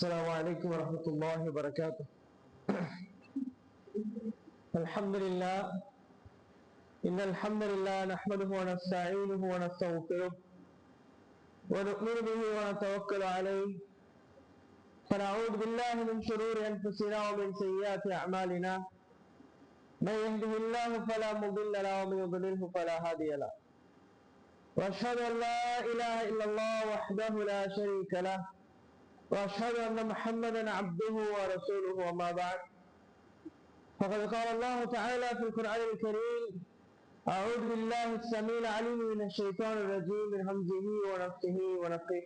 السلام عليكم ورحمة الله وبركاته. الحمد لله إن الحمد لله نحمده ونستعينه ونستغفره ونؤمن به ونتوكل عليه فنعوذ بالله من شرور أنفسنا ومن سيئات أعمالنا من يهده الله فلا مضل له ومن يضلله فلا هادي له وأشهد أن لا إله إلا الله وحده لا شريك له وأشهد أن محمدا عبده ورسوله وما بعد فقد قال الله تعالى في القرآن الكريم أعوذ بالله السميع العليم من الشيطان الرجيم من همزه ونفخه ونفخه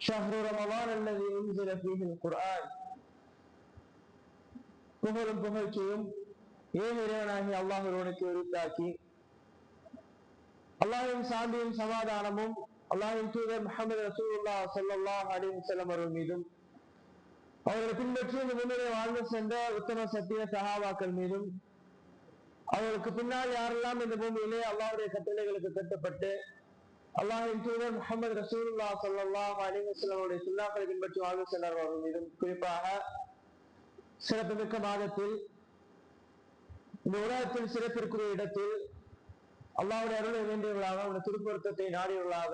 شهر رمضان الذي أنزل فيه القرآن புகழும் புகழ்ச்சியும் ஏன் இறைவனாகி அல்லாஹ் ஒருவனுக்கு உரித்தாக்கி அல்லாஹ்வின் சாந்தியும் சமாதானமும் அல்லாஹ்வின் தூதர் முஹம்மது ரசூலுல்லாஹ் ஸல்லல்லாஹு அலைஹி வஸல்லம் அவர்கள் மீதும் அவர்களை பின்பற்றி இந்த பூமியிலே வாழ்ந்து சென்ற உத்தம சத்திய சஹாபாக்கள் மீதும் அவர்களுக்கு பின்னால் யாரெல்லாம் இந்த பூமியிலே அல்லாஹ்வுடைய கட்டளைகளுக்கு கட்டுப்பட்டு அல்லாஹ்வின் தூதர் முஹம்மது ரசூலுல்லாஹ் ஸல்லல்லாஹு அலைஹி வஸல்லம் அவருடைய சுன்னாக்களை பின்பற்றி வாழ்ந்து சென்றவர்கள் மீதும் குறிப்பாக சிறப்புமிக்க மாதத்தில் இந்த உலகத்தில் சிறப்பிற்குரிய இடத்தில் அல்லாஹ்வுடைய அருளை வேண்டியவர்களாக அவருடைய திருப்பொருத்தத்தை நாடியவர்களாக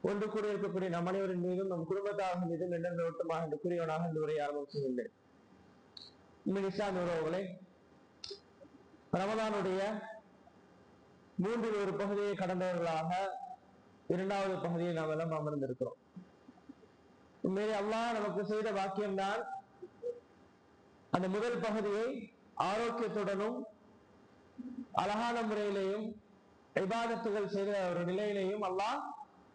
ஒன்று கூட இருக்கக்கூடிய நம் அனைவரின் மீதும் நம் குடும்பத்தார்கள் மீதும் எண்ணெய் ஓட்டமாக என்று கூறியவனாக இந்த உரையை ஆரம்பம் செய்கின்றேன். இஸ்லாமிய உறவுகளை ரமதானுடைய மூன்றில் ஒரு பகுதியை கடந்தவர்களாக இரண்டாவது பகுதியை நாம் எல்லாம் அமர்ந்திருக்கிறோம். உண்மையிலே அல்லாஹ் நமக்கு செய்த வாக்கியம்தான் அந்த முதல் பகுதியை ஆரோக்கியத்துடனும் அழகான முறையிலேயும் இபாதத்துகள் செய்த ஒரு நிலையிலேயும் அல்லாஹ்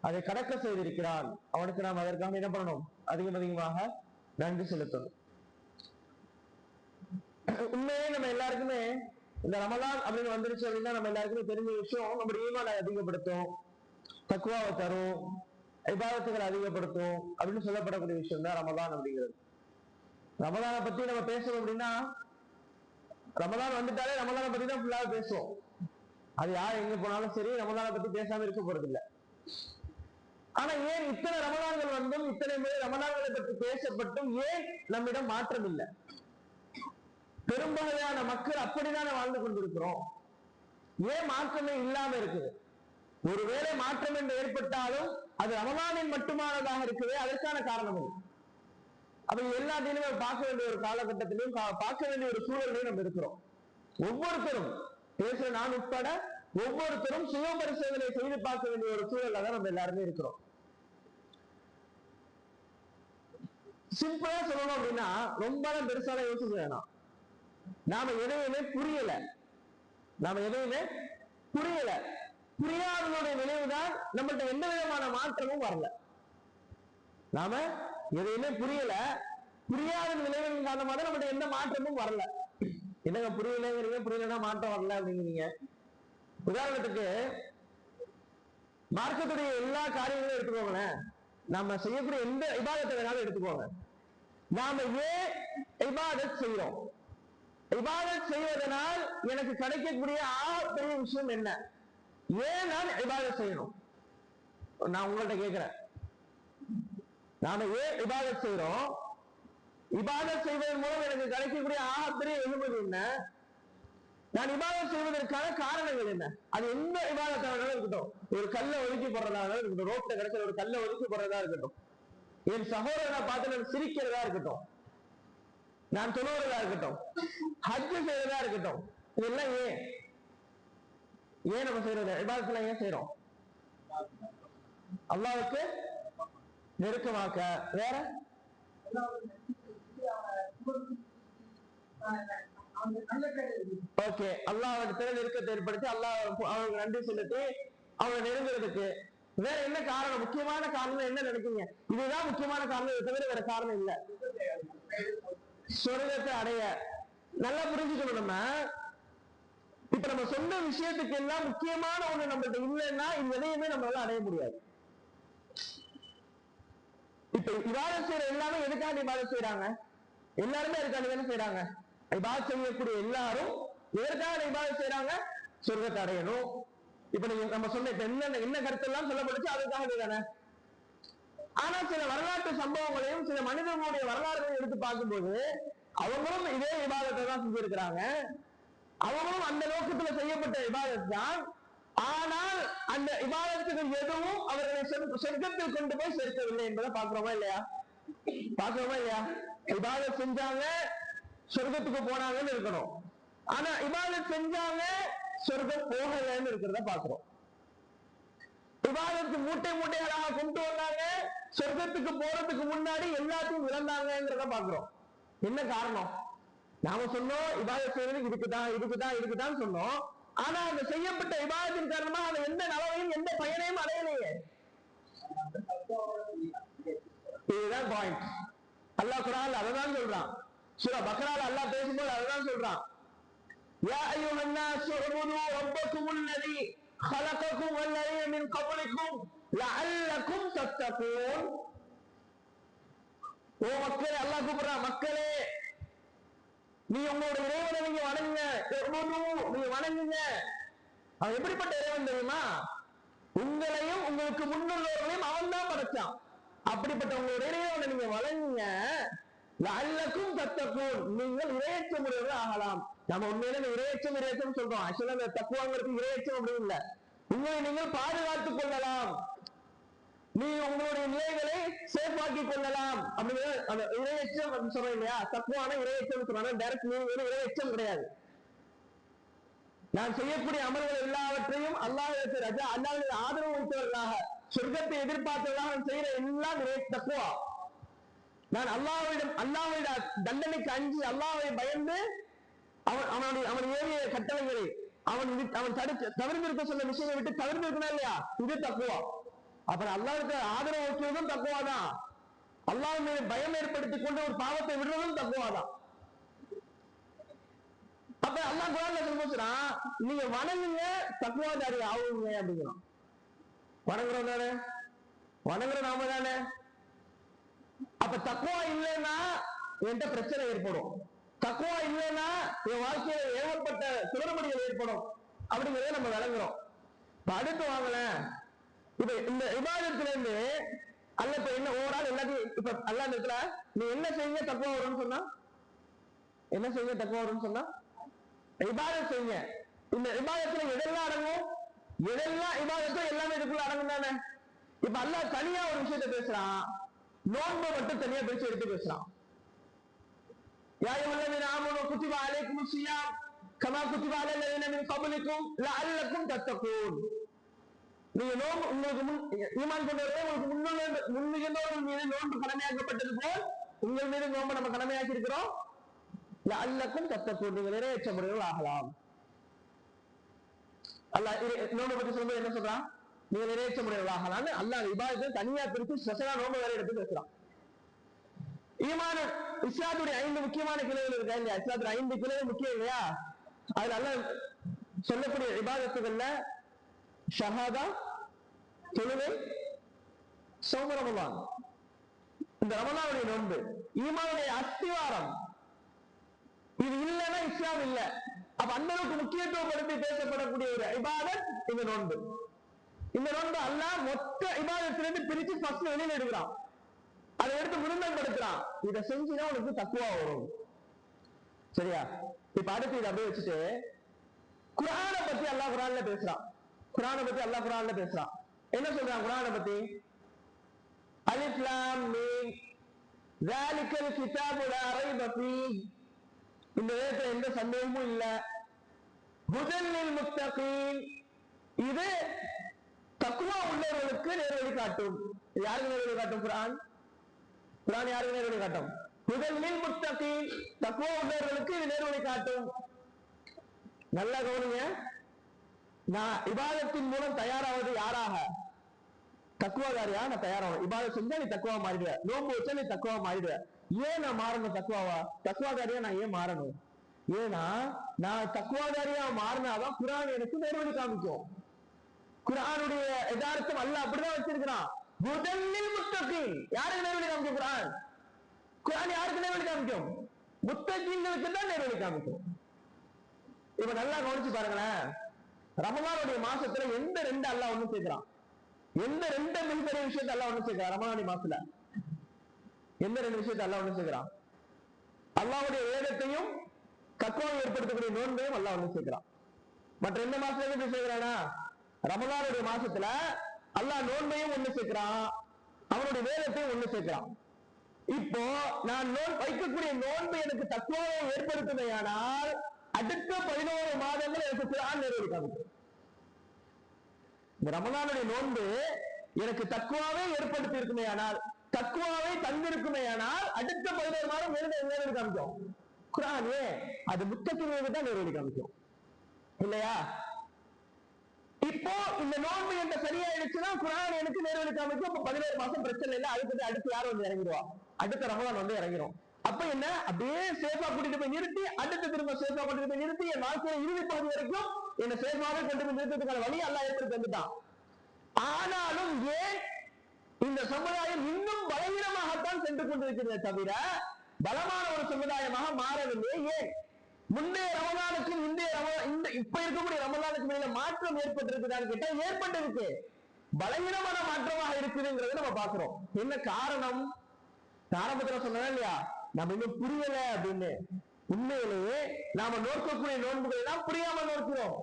அதை கடக்க செய்திருக்கிறான். அவனுக்கு நாம் அதற்காக என்ன பண்ணணும்? அதிகமாக நன்றி செலுத்தணும். உண்மையே நம்ம எல்லாருக்குமே இந்த ரமலான் அப்படின்னு வந்துருச்சு அப்படின்னா நம்ம எல்லாருக்குமே தெரிஞ்ச விஷயம், நம்முடைய ஈமானை அதிகப்படுத்தும், தக்வாவை தரும், இபாதத்துகள் அதிகப்படுத்தும் அப்படின்னு சொல்லப்படக்கூடிய விஷயம் தான் ரமலான் அப்படிங்கிறது. ரமலானை பத்தி நம்ம பேசணும் அப்படின்னா ரமலான் வந்துட்டாலே ரமலானை பத்தி தான் ஃபுல்லாக பேசுவோம். அது யார் எங்க போனாலும் சரி ரமலானை பத்தி பேசாம இருக்க போறது இல்லை. ஆனா ஏன் இத்தனை ரமலான்கள் வந்தும் இத்தனை முறை ரமலான்களை பற்றி பேசப்பட்டும் ஏன் நம்மிடம் மாற்றம் இல்லை? பெரும்பகுதியான மக்கள் அப்படித்தானே வாழ்ந்து கொண்டிருக்கிறோம். ஏன் மாற்றமே இல்லாம இருக்குது? ஒருவேளை மாற்றம் என்று ஏற்பட்டாலும் அது ரமலானின் மட்டுமானதாக இருக்குது. அதற்கான காரணம் இல்லை. அப்ப எல்லாத்தையும் பார்க்க வேண்டிய ஒரு காலகட்டத்திலையும் பார்க்க வேண்டிய ஒரு சூழலையும் நம்ம இருக்கிறோம். ஒவ்வொருத்தரும் பேசுற நான் உட்பட ஒவ்வொருத்தரும் சுய பரிசோதனை செய்து பார்க்க வேண்டிய ஒரு சூழல்ல தான் நம்ம எல்லாருமே இருக்கிறோம். சிம்பிளா சொல்லணும் அப்படின்னா ரொம்ப பெருசால யோசிக்க வேணாம். நாம எதையுமே புரியல. புரியாதனுடைய விளைவுதான் நம்மகிட்ட எந்த விதமான மாற்றமும் வரல. நாம எதையுமே புரியாத விளைவின் காரணமாக தான் நம்மகிட்ட எந்த மாற்றமும் வரல. என்னங்க புரியலங்கிறீங்க, புரியலன்னா மாற்றம் வரல அப்படிங்கிறீங்க. உதாரணத்துக்கு மார்க்கத்துடைய எல்லா காரியங்களும் எடுத்துக்கோங்களேன். நாம செய்யக்கூடிய எந்த இபாதத்தை வேணாலும் எடுத்துக்கோங்க. நாம ஏன் இபாதத் செய்யறோம்? இபாதத் செய்வதனால் எனக்கு கிடைக்கக்கூடிய பெரிய விஷயம் என்ன? ஏன் நான் இபாதத் செய்யணும்? நான் உங்கள்கிட்ட கேட்கிறேன், நாம ஏன் இபாதத் செய்யறோம்? இபாதத் செய்வதன் மூலம் எனக்கு கிடைக்கக்கூடிய பெரிய வெகுமதி என்ன? நான் இபாதத் செய்வதற்கான காரணங்கள் என்ன? அது எந்த இபாதத்தா வேணாலும் இருக்கட்டும். ஒரு கல்லை ஒதுக்கி போடுறதா இருக்கட்டும், ரோட்ல கிடைக்கிற ஒரு கல்லை ஒதுக்கி போடுறதா இருக்கட்டும், என் சகோதரனை பார்த்து நான் சிரிக்கிறதா இருக்கட்டும், நான் தொழுவதா இருக்கட்டும், ஹஜ் செய்யறதா இருக்கட்டும், இதெல்லாம் ஏன் நம்ம செய்யறது? இபாதத்துல ஏன் செய்யறோம்? அல்லாஹ்வுக்கு நெருக்கமாக்க. வேற ஓகே, அல்லாஹ்விடத்துல நெருக்கத்தை ஏற்படுத்தி அல்லாஹ் அவங்களுக்கு நன்றி செலுத்தி அவங்க நெருங்குறதுக்கு வேற என்ன காரணம்? முக்கியமான காரணம் என்ன நினைக்கிறீங்க? இதுதான் முக்கியமான காரணம், இதை தவிர வேற காரணம் இல்ல. சொர்க்கத்தை அடைய. நல்லா புரிஞ்சுக்கணும். நம்ம இப்ப நம்ம சொன்ன விஷயத்துக்கு எல்லாம் முக்கியமான ஒண்ணு நம்மகிட்ட இல்லைன்னா இது எதையுமே நம்மளால அடைய முடியாது. இப்ப இபாதத் செய்யற எல்லாமே எதுக்காக இபாதத் செய்யறாங்க? எல்லாருமே எதுக்காக தானே செய்யறாங்க? இபாதத் செய்யக்கூடிய எல்லாரும் எதற்காக இபாதத் செய்யறாங்க? சொர்க்கத்தை அடையணும். இப்ப நீங்க நம்ம சொன்ன இப்ப என்ன கருத்து எல்லாம் சொல்லப்பட்டுச்சு அதுக்காக தானே. ஆனா சில வரலாற்று சம்பவங்களையும் சில மனிதர்களுடைய வரலாறுகளையும் எடுத்து பார்க்கும்போது அவங்களும் இதே இபாதத்தை தான் செஞ்சிருக்கிறாங்க, அவங்களும் அந்த நோக்கத்துல செய்யப்பட்ட இபாதத் தான். ஆனால் அந்த இபாதத்துகள் எதுவும் அவர்களை சொர்க்கத்தில் கொண்டு போய் சேர்க்கவில்லை என்பதை பார்க்கிறோமா இல்லையா? பார்க்கிறோமா இல்லையா? இபாதத் செஞ்சாங்க சொர்க்கத்துக்கு போனாங்கன்னு இருக்கணும், ஆனா இபாதத் செஞ்சாங்க சொர்க்கம் போகலன்னு இருக்கிறத பார்க்கிறோம். இபாதத்து மூட்டை மூட்டைகளாக கொண்டு வந்தாங்க, சொர்க்கத்துக்கு போறதுக்கு முன்னாடி எல்லாத்தையும் இழந்தாங்கிறத பார்க்கிறோம். என்ன காரணம்? நாம சொன்னோம் இபாதத் செய்யறதுக்கு இதுக்குதான் சொன்னோம், ஆனா அந்த செய்யப்பட்ட இபாதத்தின் காரணமா அந்த எந்த நலவையும் எந்த பயனையும் அடையலையே. இதுதான் பாயிண்ட். அல்லாஹ் குர்ஆன்ல அததான் சொல்றான். சூரா பக்ரால அல்லாஹ் பேசும்போது அததான் சொல்றான். யா அய்யுஹன் நாஸ் உபுது ரப்பக்கும் அல்லதி خلقكم والذين من قبلكم لعلكم تتقون. ஓ மக்களே, அல்லாஹ் கூப்பிடுறான், மக்களே நீ உங்களோட இறைவனை நீங்க வணங்குங்க, நீங்க வணங்குங்க. அவன் எப்படிப்பட்ட இறைவன் தெரியுமா? உங்களையும் உங்களுக்கு முன்னுள்ளவர்களையும் அவன் தான் படைச்சான். அப்படிப்பட்ட உங்களோட இறைவனை நீங்க வணங்குங்க, லஅல்லக்கும் தத்தகூன், நீங்கள் இறையச்சமுடையவர்கள் ஆகலாம். நம்ம உண்மையில இறையச்சம் சொல்றோம். ஆக்சுவலா அந்த தக்குவாங்கிறது இறையச்சம் அப்படின்னு இல்ல. உங்களை நீங்கள் பாதுகாத்துக் கொள்ளலாம், நீ உங்களுடைய நிலைகளை சேஃபாக்கிக் கொள்ளலாம் அப்படிங்கிற அந்த இறையச்சம் சொல்றோம் இல்லையா? தக்குவான இறையச்சம் சொல்றாங்க. டைரக்ட் இறையச்சம் கிடையாது. நான் செய்யக்கூடிய அமல்கள் எல்லாவற்றையும் அல்லாஹ்வின் ஆதரவு வைத்தவர்களாக, சொர்க்கத்தை எதிர்பார்த்தவர்களாக நான் செய்யற எல்லாம் தக்குவா. நான் அல்லாஹ்வுடைய தண்டனைக்கு அஞ்சி அல்லாஹ்வை பயந்து அவன் ஏறிய கட்டளைகளை அவன் தவிர்த்திருக்க சொன்ன விஷயங்களை விட்டு தவிர்த்திருக்கணும் இல்லையா? இது தக்குவா. அப்புறம் அல்லாஹ்வுக்கு ஆதரவு வைக்கிறதும் தக்குவாதான், அல்லாஹ் மீது பயம் ஏற்படுத்திக் கொண்டு ஒரு பாவத்தை விடுறதும் தக்குவாதான். அப்ப அல்லாஹ் குர்ஆன்ல சொல்றான், நீங்க வணங்குங்க தக்குவாதாரி ஆகுங்க அப்படிங்கிறான். வணங்குறோம் தானே? வணங்குற நாம தானே? அப்ப தக்குவா இல்லைன்னா என்கிட்ட பிரச்சனை ஏற்படும், தக்குவா இல்லைன்னா என் வாழ்க்கையில ஏகப்பட்ட குளறுபடிகள் ஏற்படும் அப்படிங்கிறத நம்ம விளங்குறோம். இப்ப அடுத்து வாங்கல, இப்ப இந்த இபாதத்துல இருந்து அல்ல இப்ப என்ன ஓவரால் எல்லாத்தையும் இப்ப அல்ல இடத்துல நீ என்ன செய்ய தக்குவா வரும்னு சொன்னா, என்ன செய்ய தக்குவா வரும்னு சொன்னா இபாதத் செய்யுங்க. இந்த இபாதத்துல எதெல்லாம் அடங்கும்? எதெல்லாம் இபாதத்தும் எல்லாமே இதுக்குள்ள அடங்கும் தானே? இப்ப அல்லாஹ் தனியா ஒரு விஷயத்தை பேசுறான், நோன்பை மட்டும் தனியா பிரிச்சு எடுத்து பேசுறான். யா அய்யுஹல்லதீன ஆமனூ குத்திப அலைக்குமுஸ் ஸியாம் கமா குத்திப அலல் லதீன மின் கப்லிக்கும் லஅல்லக்கும் தத்தகூன். நீங்க நோன்பு உங்களுக்கு ஈமான் கொண்டவர்களே, உங்களுக்கு முன்னிருந்தவர்கள் மீது நோன்பு கடமையாக்கப்பட்டது போல் உங்கள் மீது நோன்பு நம்ம கடமையாக்கி இருக்கிறோம். லஅல்லக்கும் தத்தகூன், நீங்கள் இறையச்சமுடையவர்கள் ஆகலாம். அல்லாஹ் நோன்பை பற்றி சொல்லும்போது என்ன சொல்றான்? நீங்கள் இறையச்சமுடையவர்கள் ஆகலாம்னு அல்லாஹ் இபாதத்தை தனியா பிரித்து ஸ்பெஷலா நோன்பு வேற எடுத்து பேசுறான். ஈமான் இஸ்லாத்துடைய 5 முக்கியமான கிளைகள் இருக்கா இல்லையா? இஸ்லாத்துடைய 5 கிளைகள் முக்கியம் இல்லையா? அதுல அல்லாஹ் சொல்லக்கூடிய இபாதத்துகள்ல ஷஹாதா, தொழுகை, ஸௌம் ரமலான், இந்த ரமலானுடைய நோன்பு ஈமானுடைய அஸ்திவாரம். இது இல்லைன்னா இஸ்லாம் இல்ல. அப்ப அந்த அளவுக்கு முக்கியத்துவப்படுத்தி பேசப்படக்கூடிய ஒரு இபாதத் இந்த நோன்பு. இந்த நோன்பு அல்லாஹ் மொத்த இபாதத்திலிருந்து பிரிச்சு ஃபர்ஸ்ட் வெளியில எடுக்கிறான், அதை எடுத்து முழுமைப்படுத்துறான். இதை செஞ்சுதான் உனக்கு தக்குவா வரும். சரியா? இப்ப அடுத்து இதை அப்படியே வச்சுட்டு குர்ஆனை பத்தி அல்லாஹ் குர்ஆன்ல பேசுறான். என்ன சொல்றான் குர்ஆனை பத்தி? அலிஃப் லாம் மீம் ஸாலிகல் கிதாபு லா ரைப ஃபீஹ், இந்த வேதத்துல எந்த சந்தேகமும் இல்ல. ஹுதல் லில் முத்தகீன், இது தக்வா உள்ளவர்களுக்கு நேர்வழி காட்டும். யாருக்கு நேர்வழி காட்டும்? குர்ஆன் யாருக்கு நேர்வழி காட்டும்? ஹுதல் லில் முத்தகீன், தக்வா உள்ளவர்களுக்கு இது நேர்வழி காட்டும். நல்லா கவனிங்க, நான் இபாதத்தின் மூலம் தயாராவது யாராக? தக்குவாதாரியா நான் தயாராகும். இபாதத் செஞ்சா நீ தக்குவா மாறிடுவ, நோன்பு வச்சா நீ தக்குவா மாறிடுவ. ஏன் நான் மாறணும் தக்குவாவா? தக்குவாதாரியா நான் ஏன் மாறணும்? ஏன்னா நான் தக்குவாதாரியா மாறினாதான் குர்ஆன் எனக்கு நேர்வழி காமிக்கும். குர்ஆனுடைய யதார்த்தம் அல்லாஹ் அப்படிதான் வச்சிருக்கிறான். ஹுதல் லில் முத்தகீன், யாருக்கு நேர்வழி காமிக்கும் குர்ஆன்? குர்ஆன் யாருக்கு நேர்வழி காமிக்கும்? முத்தகீன்களுக்கு தான் நேர்வழி காமிக்கும். இப்ப நல்லா கவனிச்சு பாருங்களேன், ரமலானுடைய மாசத்துல எந்த 2 அல்லாஹ் ஒண்ணு சேர்க்கிறான்? எந்த ரெண்டு மிகப்பெரிய விஷயத்தை அல்லாஹ் ஒண்ணு சேர்க்கிறான் ரமலானுடைய மாசத்துல? எந்த ரெண்டு விஷயத்தை அல்லாஹ் ஒண்ணு சேர்க்கிறான்? அல்லாஹ்வுடைய வேதத்தையும் தக்வாவை ஏற்படுத்தக்கூடிய நோன்பையும் அல்லாஹ் ஒண்ணு சேர்க்கிறான். மற்ற எந்த மாசத்துல எப்படி சேர்க்கிறானா? ரமலானுடைய மாசத்துல அல்லாஹ் நோன்பையும் ஒண்ணு சேர்க்கிறான், அவனுடைய வேதத்தையும் ஒண்ணு சேர்க்கிறான். இப்போ நான் வைக்கக்கூடிய நோன்பு எனக்கு தக்வாவை ஏற்படுத்துமையானால் அடுத்த 11 மாதங்கள் எனக்கு குர்ஆன் நிறைவேறிக்காது. இந்த ரமலானுடைய நோன்பு எனக்கு தக்வாவை ஏற்படுத்தி இருக்குமேயானால், தக்வாவை தந்திருக்குமேயானால் அடுத்த 11 மாதம் நிறைவேறி காமிக்கும் குர்ஆன். அது முத்தகிங்களுக்கு தான் நிறைவேறி காமிக்கும் இல்லையா? இப்போ இந்த நோன்பு என்ற சரியாயிடுச்சுன்னா குர்ஆன் எனக்கு நிறைவேறி காமிக்கும். அப்ப 11 மாசம் பிரச்சனை இல்லை. அடுத்து யாரும் வந்து இறங்கிடுவா? அடுத்த ரமலான் வந்து இறங்கிடும். அப்ப என்ன, அப்படியே சேஃபா கூட்டிட்டு போய் நிறுத்தி அடுத்து திரும்ப சேஃபா கூட்டிட்டு போய் நிறுத்தி என் வாழ்க்கையில இறுதி பகுதி வரைக்கும் என்ன சேஃபாவே கொண்டு போய் நிறுத்ததுக்கான வழி அல்லாஹ் ஏற்படுத்தி தந்துட்டான். ஆனாலும் ஏன் இந்த சமுதாயம் இன்னும் பலவீனமாகத்தான் சென்று கொண்டிருக்கிறதே தவிர பலமான ஒரு சமுதாயமாக மாறவில்லை? ஏன் முந்தைய ரமலானுக்கும் இப்ப இருக்கக்கூடிய ரமலானுக்கு மேல மாற்றம் ஏற்பட்டிருக்குதான்னு கேட்டா ஏற்பட்டிருக்கு. பலவீனமான மாற்றமாக இருக்குதுங்கிறத நம்ம பாக்குறோம். என்ன காரணம்? ஆரம்பத்துல சொன்னா இல்லையா, நம்ம இன்னும் புரியல அப்படின்னு. உண்மையிலேயே நாம நோக்கக்கூடிய நோன்புகளை எல்லாம் புரியாம நோக்கிறோம்,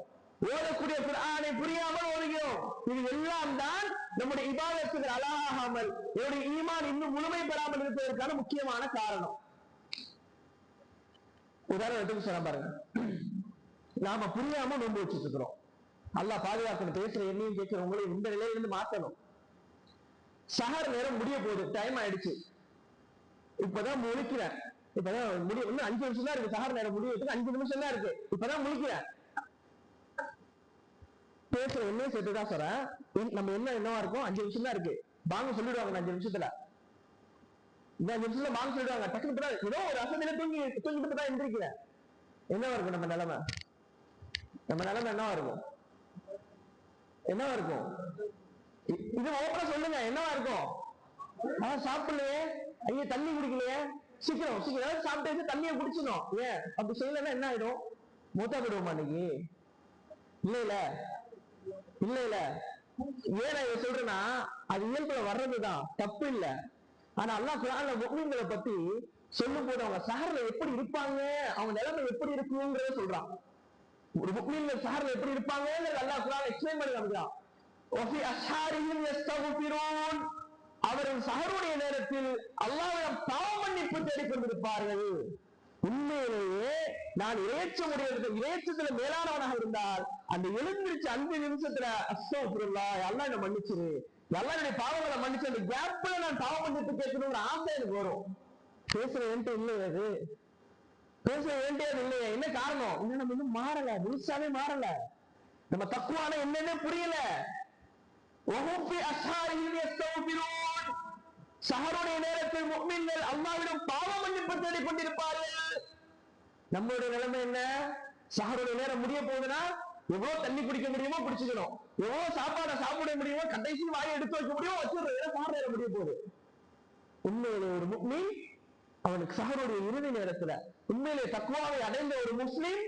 ஓதக்கூடிய குர்ஆனை புரியாமல் ஓதுகிறோம். இது எல்லாம் தான் நம்முடைய இபாதத்துகள் அழகாகாமல், என்னுடைய ஈமான் இன்னும் முழுமை பெறாமல் இருப்பதற்கான முக்கியமான காரணம். உதாரணத்துக்கு சொல்ல பாருங்க, நாம புரியாம நோன்பு வச்சுட்டு இருக்கிறோம். அல்லாஹ் பாதுகாக்கணும். பேசுற என்னையும் கேட்கிறவங்களையும் இந்த நிலையிலிருந்து மாற்றணும். சஹர் நேரம் முடிய போகுது, டைம் ஆயிடுச்சு. இப்பதான் முழிக்கிறேன், இப்பதான் முடியும், இன்னும் 5 நிமிஷம் தான் இருக்கு. சஹர் நேரம் முடியறதுக்கு 5 நிமிஷம் தான் இருக்கு. இப்பதான் முழிக்கிறேன். பேசுற என்ன சேர்த்துதான் சொல்றேன். நம்ம என்னவா இருக்கும்? 5 நிமிஷம் தான் இருக்கு. பாங்க சொல்லிடுவாங்க 5 நிமிஷத்துல. இந்த 5 நிமிஷத்துல பாங்க சொல்லிடுவாங்க. டக்குனு ஏதோ ஒரு அசதியில தூங்கிட்டு தான் எந்திரிக்கிறேன். என்னவா இருக்கும் நம்ம நிலைமை? நம்ம நிலைமை என்னவா இருக்கும்? என்னவா இருக்கும்? இது ஓப்பனா சொல்லுங்க, என்னவா இருக்கும்? சாப்பிடலையே, ஐயா தண்ணி குடிக்கலையே, சீக்கிரம் சாப்பிட்டு தண்ணியை குடிச்சிடும். ஏன் அப்படி செய்யலன்னா என்ன ஆயிடும்? மூத்தா போயிடுவோமா இன்னைக்கு? இல்ல ஏன் நான் இதை சொல்றேன்னா, அது இயல்புல வர்றதுதான், தப்பு இல்லை. ஆனா அல்லாஹ் குர்ஆன்ல முஃமின்களை பத்தி சொல்லும் போது அவங்க சஹர்ல எப்படி இருப்பாங்க, அவங்க நிலைமை எப்படி இருக்குங்கிறத சொல்றான். ஒரு முஃமின்கள் சஹர்ல எப்படி இருப்பாங்கங்கிறது அல்லாஹ் குர்ஆன்ல எக்ஸ்பிளைன் பண்ணி காமிக்கிறான். வஃபி அஸ்ஹாரிஹிம் யஸ்தக்ஃபிரூன், அவர்கள் சஹருடைய நேரத்தில் அல்லாஹ்விடம் பாவ மன்னிப்பு தேடிக் கொண்டிருப்பார்கள். உண்மையிலேயே நான் இறைச்சத்துல மேலானவனாக இருந்தால் அந்த எழுந்திருச்சு 5 நிமிஷத்துல அஸ்தக்ஃபிருல்லாஹ், அல்லாஹ் என்ன மன்னிச்சிரு, அல்லாஹ்வுடைய பாவங்களை மன்னிச்சு, அந்த கேப்ல நான் பாவ மன்னிப்பு கேட்கணுங்கிற ஆசை எனக்கு வரும். பேசுற வேண்டிய இல்லையே, அது பேச வேண்டியது இல்லையே. என்ன காரணம்? இன்னும் நம்ம இன்னும் மாறல, முழுசாவே மாறல. நம்ம தக்குவான என்னன்னு புரியல. சஹருடைய நேரத்தில் முஃமின்கள் அல்லாஹ்விடம் பாவ மன்னிப்பு தேடிக் கொண்டிருப்பார்கள். நம்மளுடைய நிலைமை என்ன? சஹருடைய நேரம் முடிய போகுதுன்னா எவ்வளவு தண்ணி குடிக்க முடியுமோ குடிச்சுக்கணும், எவ்வளவு சாப்பாடை சாப்பிட முடியுமோ கடைசி வாயை எடுத்து வைக்க முடியுமோ வச்சிருக்க. சஹர் நேரம் முடிய போகுது. உண்மையிலே ஒரு முஃமின் அவனுக்கு சஹருடைய இறுதி நேரத்துல உண்மையிலே தக்வாவை அடைந்த ஒரு முஸ்லிம்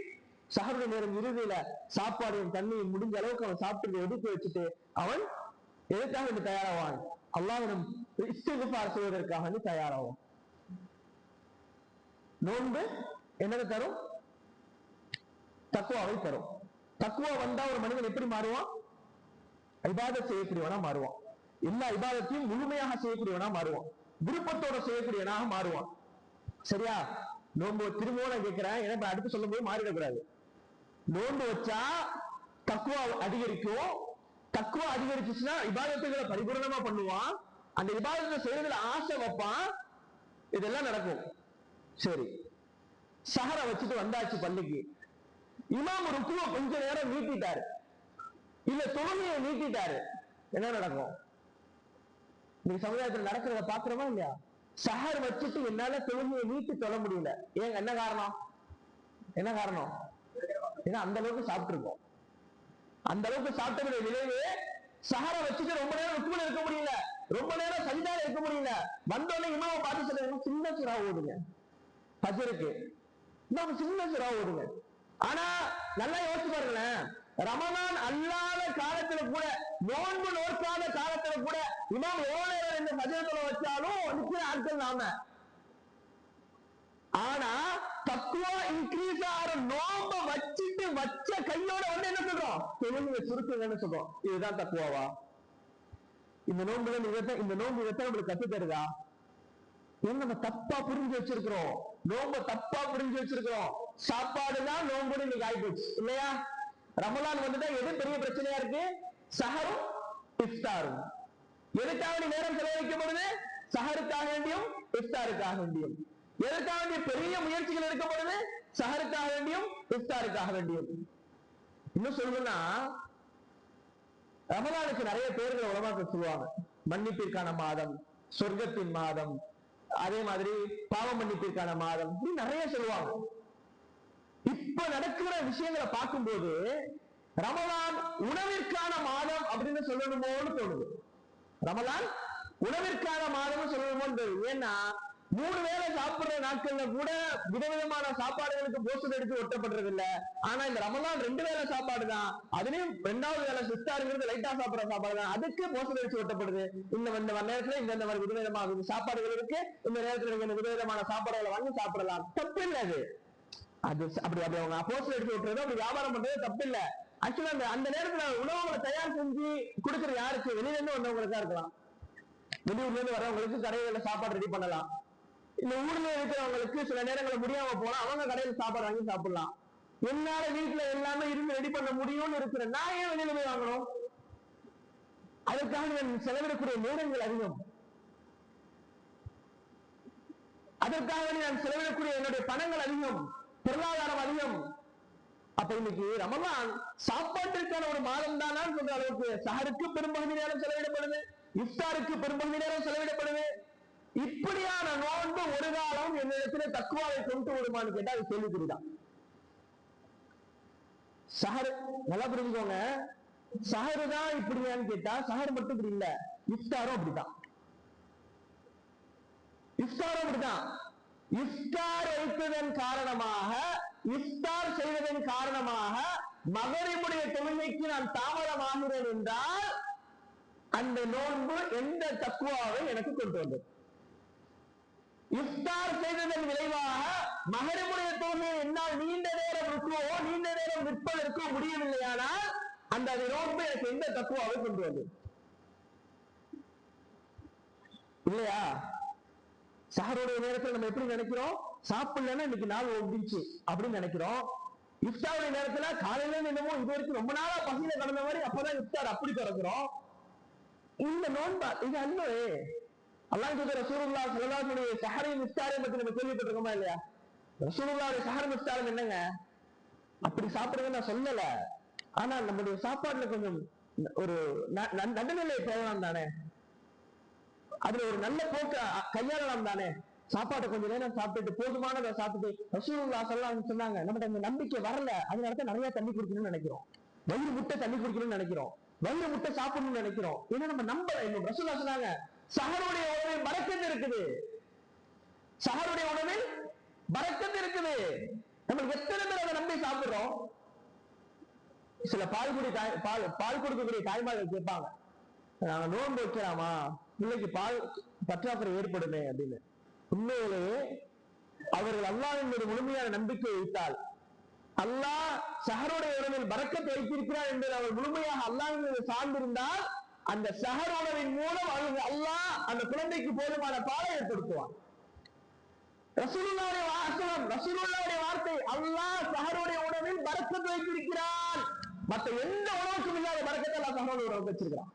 சஹருடைய நேரம் இறுதியில சாப்பாடையும் தண்ணியும் முடிஞ்ச அளவுக்கு அவன் சாப்பிட்டு எடுத்து வச்சுட்டு அவன் எதுக்காக வேண்டி தயாராவான்? அல்லாஹ்விடம் இஸ்திக்ஃபார் செய்வதற்காக வேண்டி தயாராவான். நோன்பு என்னது தரும்? தக்வாவை தரும். தக்வா வந்தா ஒரு மனிதன் எப்படி மாறுவான்? இபாதத் செய்யக்கூடியவனா மாறுவான். எல்லா இபாதத்தையும் முழுமையாக செய்யக்கூடியவனா மாறுவான். விருப்பத்தோட செய்யக்கூடியவனாக மாறுவான். சரியா? நோன்பு திரும்பவும் நான் கேட்கிறேன், ஏன்னா அடுத்து சொல்லும் போது மாறிடக்கூடாது. நோன்பு வச்சா தக்வா அதிகரிக்கும். தக்வா அதிகரிச்சுன்னா இபாதத்துகளை பரிபூர்ணமா பண்ணுவான். அந்த இபாதத்தை செய்யறதுல ஆசை வைப்பான். இதெல்லாம் நடக்கும். சரி, சஹரை வச்சுட்டு வந்தாச்சு பள்ளிக்கு. இமாம் ருக்குவ கொஞ்ச நேரம் நீட்டிட்டாரு, இல்ல தொழுகையை நீட்டிட்டாரு. என்ன நடக்கும்? நீ சமுதாயத்தில் நடக்கிறத பாக்குறோமா இல்லையா? சஹர் வச்சுட்டு என்னால தொழுகையை நீட்டி தொழ முடியல. ஏங்க என்ன காரணம்? என்ன காரணம்? ஏன்னா அந்த அளவுக்கு சாப்பிட்டுருக்கோம். அந்த அளவுக்கு சாப்பிட்ட விளைவு சஹரை வச்சுட்டு ரொம்ப நேரம் ருக்குல இருக்க முடியல, ரொம்ப நேரம் சஜிதால இருக்க முடியல. வந்தோடனே இமாவை பார்த்து சொல்லுங்க, சின்ன சுறா ஓடுங்க ஃபஜ்ருக்கு, இன்னும் சின்ன சுறா ஓடுங்க. ஆனா நல்லா யோசிச்சு பாருங்களேன், ரமலான் அல்லாத காலத்துல கூட, நோன்பு நோக்காத காலத்துல கூட இமாம் எவ்வளவு இந்த மஜத்துல வச்சாலும் நிக்கிற ஆட்கள் நாம. ஆனா தக்குவா இன்க்ரீஸ் ஆகிற நோம்ப வச்சுட்டு வச்ச கையோட வந்து என்ன சொல்றோம், தெலுங்கு சுருக்குங்கன்னு சொல்றோம். இதுதான் தக்குவாவா? இந்த நோன்புல இந்த நோன்பு இதைத்தான் நம்மளுக்கு கத்து தருதா? நம்ம தப்பா புரிஞ்சு வச்சிருக்கிறோம், நோம்ப தப்பா புரிஞ்சு வச்சிருக்கிறோம். சாப்பாடுதான் நோம்புன்னு இன்னைக்கு ஆயிப்போச்சு இல்லையா? ரமலான் வந்துட்டா எது பெரிய பிரச்சனையா இருக்கு? சஹரும் இஃப்தாரும். எதுக்காக நேரம் செலவழிக்கப்படுது? சஹருக்காக வேண்டியும் இஃப்தாருக்காக வேண்டியும். எதற்காக வேண்டிய பெரிய முயற்சிகள் எடுக்கப்படுது? சஹருக்காக வேண்டியும் இஃப்தாருக்காக வேண்டியும். இன்னும் சொல்லணும்னா ரமலானுக்கு நிறைய பேர்கள் உலமாக்கள் சொல்லுவாங்க. மன்னிப்பிற்கான மாதம், சொர்க்கத்தின் மாதம், அதே மாதிரி பாவ மன்னிப்பிற்கான மாதம், நிறைய சொல்லுவாங்க. இப்ப நடக்கிற விஷயங்களை பார்க்கும்போது ரமலான் உணவிற்கான மாதம் அப்படின்னு சொல்லணுமோன்னு தோணுது. ரமலான் உணவிற்கான மாதம் சொல்லணுமோ. ஏன்னா 3 வேளை சாப்பிடுற நாட்கள்ல கூட விதவிதமான சாப்பாடுகளுக்கு போஸ்டர் எடுத்து ஒட்டப்படுறது இல்ல. ஆனா இந்த ரமலான் 2 வேளை சாப்பாடு தான், அதுலயும் 2வது வேளை சிஸ்டாருங்கிறது லைட்டா சாப்பிடுற சாப்பாடு தான், அதுக்கு போஸ்டர் எடுத்து ஒட்டப்படுது. இந்த நேரத்துல இந்த விதவிதமான சாப்பாடுகள் இருக்கு, இந்த நேரத்துல நீங்க விதவிதமான சாப்பாடுகளை வாங்கி சாப்பிடலாம், தப்பு இல்லை. அது அப்படி அவங்க போஸ்டர் எடுத்து விட்டுறது, அப்படி வியாபாரம் பண்றது தப்பு இல்லை. ஆக்சுவலா அந்த நேரத்துல உணவுகளை தயார் செஞ்சு கொடுக்கறது யாருக்கு? வெளியில இருந்து வந்தவங்களுக்கா இருக்கலாம். வெளியூர்ல இருந்து வரவங்களுக்கு கடையில சாப்பாடு ரெடி பண்ணலாம். இந்த ஊர்ல இருக்கிறவங்களுக்கு சில நேரங்களில் முடியாம போனா அவங்க கடையில சாப்பாடு வாங்கி சாப்பிடலாம். என்னால வீட்டுல எல்லாமே இருந்து ரெடி பண்ண முடியும்னு இருக்கிற நான் ஏன் வெளியில போய் வாங்கணும்? அதற்காக நான் செலவிடக்கூடிய நேரங்கள் அதிகம், அதற்காக நான் செலவிடக்கூடிய என்னுடைய பணங்கள் அதிகம், பொருளாதாரம் அதிகம். அப்ப இன்னைக்கு ரமலான் சாப்பாட்டிற்கான ஒரு மாதம் தானான்னு சொல்ற அளவுக்கு சஹருக்கு பெரும்பகுதி நேரம் செலவிடப்படுது, இஃப்தாருக்கு பெரும்பகுதி நேரம் செலவிடப்படுது. இப்படியான நோன்பு ஒரு காலம் என்னிடத்துல தக்குவாவை கொண்டு வருமானு கேட்டா அது கேள்விக்குறிதான். சஹர் நல்லா புரிஞ்சுக்கோங்க, சஹரு தான் இப்படியான்னு கேட்டா சஹர் மட்டும் இப்படி இல்ல, இஃப்தாரும் அப்படிதான். இஃப்தாரும் அப்படிதான். இஃப்தார் வைத்ததன் காரணமாக, இஃப்தார் செய்வதன் காரணமாக மகரிபுடைய தொழுகைக்கு நான் தாமதமாகிறேன் என்றால் அந்த நோன்பு எந்த தக்குவாவை எனக்கு கொண்டு வந்தது? இஃப்தார் செய்ததன் விளைவாக மகரிபுடைய தொழுகையை என்னால் நீண்ட நேரம் நிற்கவோ நீண்ட நேரம் நிற்பதற்கோ முடியவில்லையானால் அந்த நோன்பு எனக்கு எந்த தக்குவாவை கொண்டு வந்தது? இல்லையா? சஹருடைய நேரத்தில் நம்ம எப்படி நினைக்கிறோம்? சாப்பிடலன்னா இன்னைக்கு நாள் ஓடிச்சு அப்படின்னு நினைக்கிறோம். இஃப்தாருடைய நேரத்துல காலையில என்னமோ இது வரைக்கும் ரொம்ப நாளா பசியில கடந்த மாதிரி அப்பதான் இஃப்தார் அப்படி திறக்கிறோம். இந்த நோன்பா இது அல்ல. அல்லாஹ் ரசூலுல்லாஹ் ஸல்லல்லாஹு அலைஹி வஸல்லம் சஹரின் இஃப்தாரை பத்தி நம்ம கேள்விப்பட்டிருக்கோமா இல்லையா? ரசூலுல்லாஹ்வுடைய சஹர் இஃப்தார் என்னங்க? அப்படி சாப்பிடுறது நான் சொல்லல. ஆனா நம்முடைய சாப்பாடுல கொஞ்சம் ஒரு நடுநிலை தேவையான தானே, அதுல ஒரு நல்ல போக்கு கையாளலாம் தானே. சாப்பாட்டை கொஞ்சம் நேரம் சாப்பிட்டுட்டு போதுமானதை சாப்பிட்டு ரசூலுல்லாஹ் ஸல்லல்லாஹு அலைஹி வஸல்லம் சொன்னாங்க, நம்மகிட்ட இந்த நம்பிக்கை வரல, அதனால நிறைய தண்ணி குடிக்கணும்னு நினைக்கிறோம், வயிறு முட்டை தண்ணி குடிக்கணும்னு நினைக்கிறோம், வயிறு முட்டை சாப்பிடணும்னு நினைக்கிறோம். ஏன்னா நம்ம நம்பல. இன்னும் ரசூலுல்லாஹ் சொன்னாங்க சஹருடைய உணவில் பரக்கத்து இருக்குது, சஹருடைய உணவில் பரக்கத்து இருக்குது. நம்ம எத்தனை பேர் அதை நம்பி சாப்பிடுறோம்? சில பால் கொடுக்கக்கூடிய தாய்மார்கள் கேட்பாங்க, நாங்க நோன்பு வைக்கலாமா, பிள்ளைக்கு பால் பற்றாக்குறை ஏற்படுமே அப்படின்னு. உண்மையிலேயே அவர்கள் அல்லாஹ்வின் மீது முழுமையான நம்பிக்கை வைத்தால், அல்லாஹ் சஹருடைய உணவில் பரக்கத்தை வைத்திருக்கிறார் என்பதை அவர் முழுமையாக அல்லாஹ்வின் மீது சார்ந்திருந்தால் அந்த சஹர் உணவின் மூலம் அல்லாஹ் அந்த குழந்தைக்கு போதுமான பாலை ஏற்படுத்துவான். ரசூலுல்லாஹ்வுடைய வார்த்தை, அல்லாஹ் சஹருடைய உணவில் பரக்கத்தை வைத்திருக்கிறான். மற்ற எந்த உணவுக்கும் இல்லாத பரக்கத்தை அல்லாஹ் சஹருடைய உணவுக்கு வச்சிருக்கிறான்.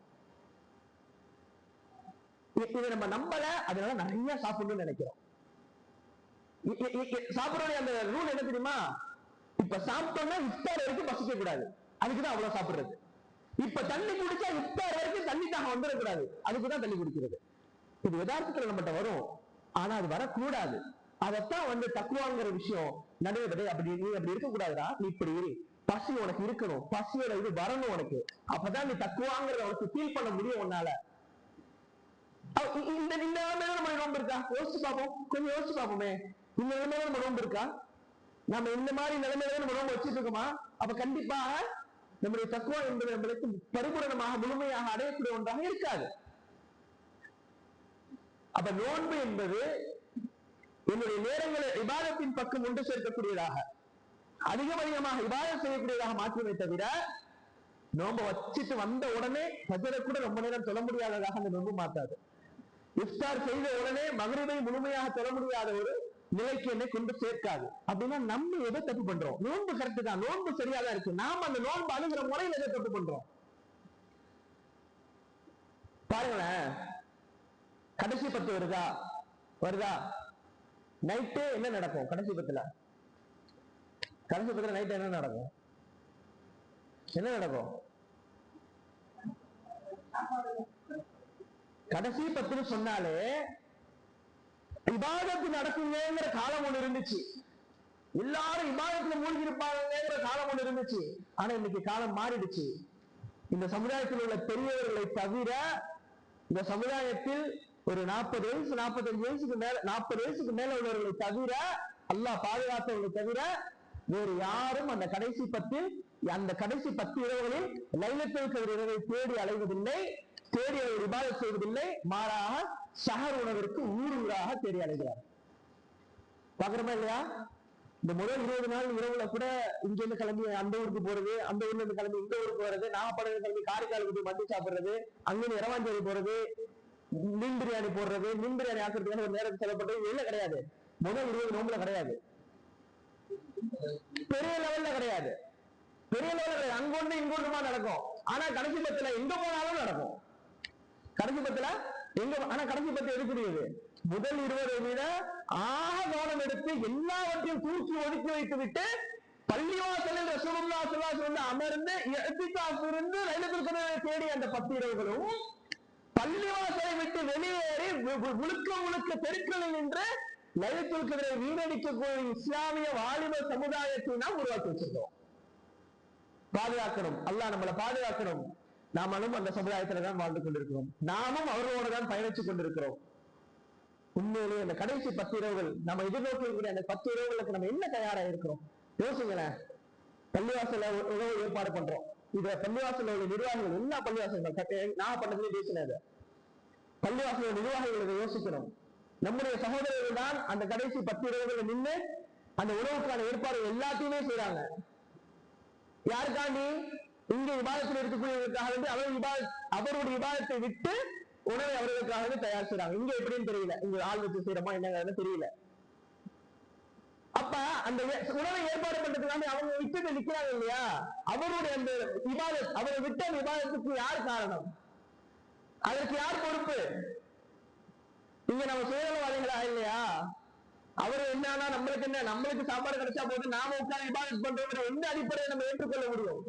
இதை நம்ம நம்பல, அதனால நிறைய சாப்பிடணும்னு நினைக்கிறோம். சாப்பிடக்கூடிய அந்த ரூல் என்ன தெரியுமா? இப்ப சாப்பிட்டோம்னா இஃப்தார் வரைக்கும் பசிக்க கூடாது, அதுக்குதான் அவ்வளவு சாப்பிடுறது. இப்ப தண்ணி குடிச்சா இஃப்தார் வரைக்கும் தண்ணி தாகம் வந்துடக்கூடாது, அதுக்குதான் தண்ணி குடிக்கிறது. இது யதார்த்தத்துல நம்மகிட்ட வரும், ஆனா அது வரக்கூடாது. அதைத்தான் தக்குவாங்கிற விஷயம் நடுவே அப்படி இருக்கக்கூடாதுடா, நீ இப்படி பசி உனக்கு இருக்கணும், பசியோட இது வரணும் உனக்கு, அப்பதான் நீ தக்குவாங்கிறத உனக்கு ஃபீல் பண்ண முடியும் உன்னால. இந்த நிலைமையில நம்ம நோன்பு இருக்கா? யோசிச்சு பார்ப்போம், கொஞ்சம் யோசிச்சு பார்ப்போமே. இந்த நிலைமையில நம்ம நோன்பு இருக்கா? நம்ம இந்த மாதிரி நிலைமையில நம்ம நோன்பு வச்சுட்டு இருக்கோமா? அப்ப கண்டிப்பாக நம்முடைய தக்குவா என்பது நம்மளுக்கு பரிபூரணமாக முழுமையாக அடையக்கூடிய ஒன்றாக இருக்காது. அப்ப நோன்பு என்பது என்னுடைய நேரங்களை இபாதத்தின் பக்கம் ஒன்று சேர்க்கக்கூடியதாக, அதிகமாக இபாதத் செய்யக்கூடியதாக மாற்றுமே தவிர, நோன்பை வச்சுட்டு வந்த உடனே ஃபஜ்ரை கூட ரொம்ப நேரம் சொல்ல முடியாததாக அந்த நோன்பு மாற்றாது. இஃப்தார் செய்த உடனே மக்ரிபை முழுமையாக சொல்ல முடியாத ஒரு நிலைக்கு என்னை கொண்டு சேர்க்காது. அப்படின்னா நம்ம எதை தப்பு பண்றோம்? நோன்பு கரெக்ட் தான், நோன்பு சரியாதான் இருக்கு, நாம அந்த நோன்பு அணுகிற முறையில் எதை தப்பு பண்றோம் பாருங்களேன். கடைசி 10 வருதா நைட்டு என்ன நடக்கும்? கடைசி பத்துல நைட்டு என்ன நடக்கும்? கடைசி 10 சொன்னாலே இபாதத்து நடக்குங்கிற காலம் ஒண்ணு இருந்துச்சு, எல்லாரும் இபாதத்துல மூழ்கி இருப்பாங்கிற காலம் ஒண்ணு இருந்துச்சு. ஆனா இன்னைக்கு காலம் மாறிடுச்சு. இந்த சமுதாயத்தில் உள்ள பெரியவர்களை தவிர, இந்த சமுதாயத்தில் ஒரு 40 வயசு 45 வயசுக்கு மேல 40 வயசுக்கு மேல உள்ளவர்களை தவிர, அல்லாஹ் பாதுகாத்தவர்களை தவிர வேறு யாரும் அந்த கடைசி 10 இரவுகளில் லைலத்துல் கத்ர் இரவை தேடி அலைவதில்லை, தேடி அவர் இபாதத் செய்வதில்லை. மாறாக ஷஹர் உணவிற்கு ஊராக தேடி அலைகிறார். பாக்குறோமா இல்லையா? இந்த முதல் 20 நாள் இரவுல கூட இங்க இருந்து கிளம்பி அந்த ஊருக்கு போறது, அந்த ஊர்ல இருந்து கிளம்பி இந்த ஊருக்கு போறது, நாகப்பட்டினம் கிளம்பி காரைக்காலுக்கு போய் மந்தி சாப்பிடுறது, அங்கிருந்து இரவாஞ்சேரி போறது, மீன் பிரியாணி போடுறது, மீன் பிரியாணி ஆக்குறதுக்கான ஒரு நேரத்தை செலப்படுறது, இதெல்லாம் கிடையாது. முதல் 20 நோம்புல கிடையாது, பெரிய லெவல்ல கிடையாது. அங்க ஒண்ணு இங்க ஒண்ணுமா நடக்கும். ஆனா கடைசி 10 எங்க போனாலும் நடக்கும். கடைசி 10 எடுக்கூடியது முதல் 20 விட ஆக கவனம் எடுத்து எல்லாவற்றையும் தூக்கி ஒதுக்கி வைத்து விட்டு பள்ளிவாசலில் ரசூலுல்லாஹி ஸல்லல்லாஹு அலைஹி வஸல்லம் அமர்ந்து இஅ்திகாஃப் இருந்து லைலத்துல் கத்ரை தேடி அந்த 10 இரவுகளும், பள்ளிவாசலை விட்டு வெளியேறி முழுக்க தெருக்களில் நின்று லைலத்துல் கத்ரை வீணடிக்கக்கூடிய இஸ்லாமிய வாலிப சமுதாயத்தை நாம் உருவாக்கி வச்சிருக்கோம். பாதுகாக்கணும், அல்லாஹ் நம்மளை பாதுகாக்கணும். நாமளும் அந்த சமுதாயத்துல தான் வாழ்ந்து கொண்டிருக்கிறோம், நாமும் அவர்களோட தான் பயணித்துக் கொண்டிருக்கிறோம். உண்மையிலேயே அந்த கடைசி 10 இரவுகள் நம்ம எதிர்நோக்கக்கூடிய அந்த 10 இரவுகளுக்கு நம்ம என்ன தயாரா இருக்கிறோம்? யோசிங்களேன். பள்ளிவாசல உணவு ஏற்பாடு பண்றோம். இத பள்ளிவாசல உள்ள நிர்வாகிகள், எல்லா பள்ளிவாசல்கள் நான் பண்ணதுலேயே பேசினது, பள்ளிவாசல நிர்வாகிகள் இதை யோசிக்கணும். நம்முடைய சகோதரர்கள் தான் அந்த கடைசி 10 இரவுகளை நின்று அந்த உணவுக்கான ஏற்பாடு எல்லாத்தையுமே செய்யறாங்க. யாருக்காண்டி? இங்க இபாதத்தில் இருக்கக்கூடியவர்களுக்காக வேண்டி அவருடைய இபாதத்தை விட்டு உணவை அவர்களுக்காக தயார் செய்யறாங்க. இங்க எப்படின்னு தெரியல, இங்க ஆள் வச்சு செய்யறோமா என்னங்கிறது தெரியல. அப்ப அந்த உணவை ஏற்பாடு பண்றதுக்காண்டி அவங்க விட்டு நிக்கிறாங்க இல்லையா? அவருடைய அந்த இபாதத், அவரை விட்ட அந்த இபாதத்துக்கு யார் காரணம்? அதற்கு யார் பொறுப்பு? இங்க நம்ம சுயநலவாதிகளா இல்லையா? அவரு என்னன்னா நம்மளுக்கு என்ன, நம்மளுக்கு சாப்பாடு கிடைச்சா போது நாம உட்கார்ந்து இபாதத் பண்றோம், எந்த அடிப்படையை நம்ம ஏற்றுக்கொள்ள முடியும்?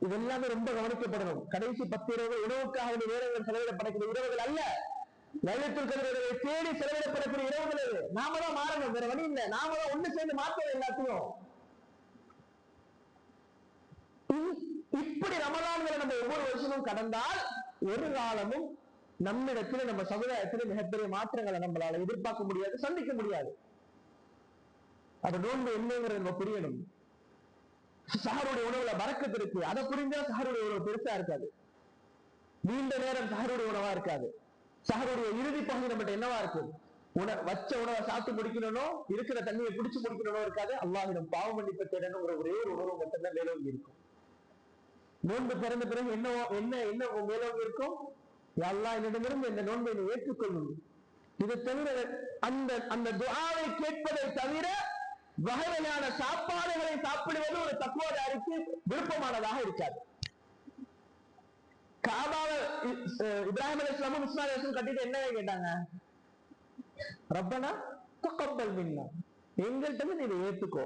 இது எல்லாமே ரொம்ப கவனிக்கப்படணும். கடைசி 10 இரவு உணவுக்காக நேரங்கள் செலவிடப்படக்கூடிய இரவுகள் அல்ல, லைலத்துல் கத்ரை தேடி செலவிடப்படக்கூடிய இரவுகள். இது நாம தான் மாறணும், வேற வழி இல்லை. நாம தான் ஒண்ணு சேர்ந்து மாற்றணும் எல்லாத்தையும். இப்படி ரமலான்களை நம்ம ஒவ்வொரு வருஷமும் கடந்தால் ஒரு காலமும் நம்மிடத்துல நம்ம சமுதாயத்துல மிகப்பெரிய மாற்றங்களை நம்மளால எதிர்பார்க்க முடியாது, சந்திக்க முடியாது. அப்ப நோன்பு என்னங்கிறது நம்ம புரியணும். சஹருடைய உணவுல பரக்கத்து இருக்கு, அதை புரிஞ்சா சஹருடைய உணவு பெருசா இருக்காது, நீண்ட நேரம் சஹருடைய உணவா இருக்காது. சஹருடைய இறுதி பகுதி நம்மகிட்ட என்னவா இருக்கு? வச்ச உணவை சாப்பிட்டு முடிக்கணும், இருக்கிற தண்ணியை பிடிச்சு முடிக்கணும் இருக்காது. அல்லாஹ்விடம் பாவ மன்னிப்பு தேடணுங்கிற ஒரே ஒரு உணவு மட்டும்தான் மேலோங்கி இருக்கும். நோன்பு பிறந்த பிறகு என்ன மேலோங்கி இருக்கும்? அல்லாஹ் என்னிடமிருந்து இந்த நோன்பை ஏற்றுக்கொள்ளும். இதை தவிர அந்த துஆவை கேட்பதை தவிர வகையான சாப்பாடுகளை சாப்பிடுவது ஒரு தக்குவாதாரிக்கு விருப்பமானதாக இருக்காது. காபாவை இப்ராஹிம் அலைஹிஸ்ஸலாமும் இஸ்மாயில் அலைஹிஸ்ஸலாம் கட்டிட்டு என்ன கேட்டாங்க? ரப்பனா தக்கப்பல் மின்னா, எங்கள்கிட்ட நீ இதை ஏத்துக்கோ.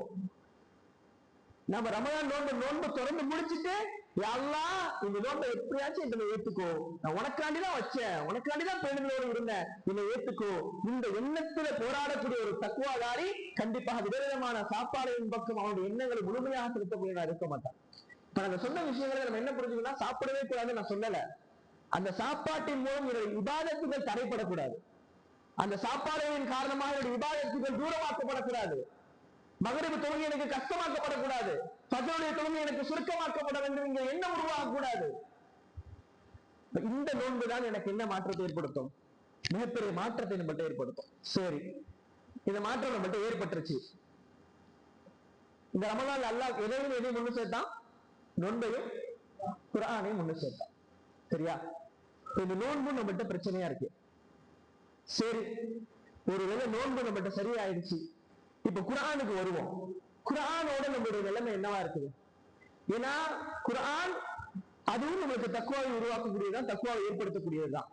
நம்ம ரமலான் நோன்பு தொடர்ந்து முடிச்சுட்டு, யா அல்லாஹ் இந்த நோன்பை எப்படியாச்சும் என்னை ஏத்துக்கோ, நான் உனக்காண்டிதான் வச்சேன், உனக்காண்டிதான் பெண்களோடு இருந்தேன், என்னை ஏத்துக்கோ. இந்த எண்ணத்துல போராடக்கூடிய ஒரு தக்குவாதாரி கண்டிப்பாக விதவிதமான சாப்பாடுகளின் பக்கம் அவனுடைய எண்ணங்களை முழுமையாக செலுத்தக்கூடிய இருக்க மாட்டான். இப்ப நாங்க சொன்ன விஷயங்களை நம்ம என்ன புரிஞ்சுக்கணும்? சாப்பிடவே கூடாதுன்னு நான் சொல்லல. அந்த சாப்பாட்டின் மூலம் என்னுடைய இபாதத்துகள் தடைப்படக்கூடாது, அந்த சாப்பாடுகளின் காரணமாக என்னுடைய இபாதத்துகள் தூரமாக்கப்படக்கூடாது, மகரிபு தொழுகை எனக்கு கஷ்டமாக்கப்படக்கூடாது, ஃபஜ்ருடைய தொழுகை எனக்கு சுருக்கமாக்கப்பட வேண்டும் என்கிற எண்ணம் உருவாகக்கூடாது. இந்த நோன்பு தான் எனக்கு என்ன மாற்றத்தை ஏற்படுத்தும்? மிகப்பெரிய மாற்றத்தை நம்மகிட்ட ஏற்படுத்தும். சரி, இந்த மாற்றம் நம்மகிட்ட ஏற்பட்டுருச்சு. இந்த ரமலான் அல்லாஹ் எதையும் முன்னு சேர்த்தான்? நோன்பையும் குர்ஆனையும் முன்னு சேர்த்தான். சரியா? இந்த நோன்பு நம்மகிட்ட பிரச்சனையா இருக்கு. சரி, ஒருவேளை நோன்பு நம்மகிட்ட சரியாயிடுச்சு. இப்ப குர்ஆனுக்கு வருவோம். குர்ஆனோட நம்மளுடைய நிலைமை என்னவா இருக்குது? ஏன்னா குர்ஆன் அதுவும் நம்மளுக்கு தக்வாவை உருவாக்கக்கூடியதுதான், தக்வாவை ஏற்படுத்தக்கூடியதுதான்.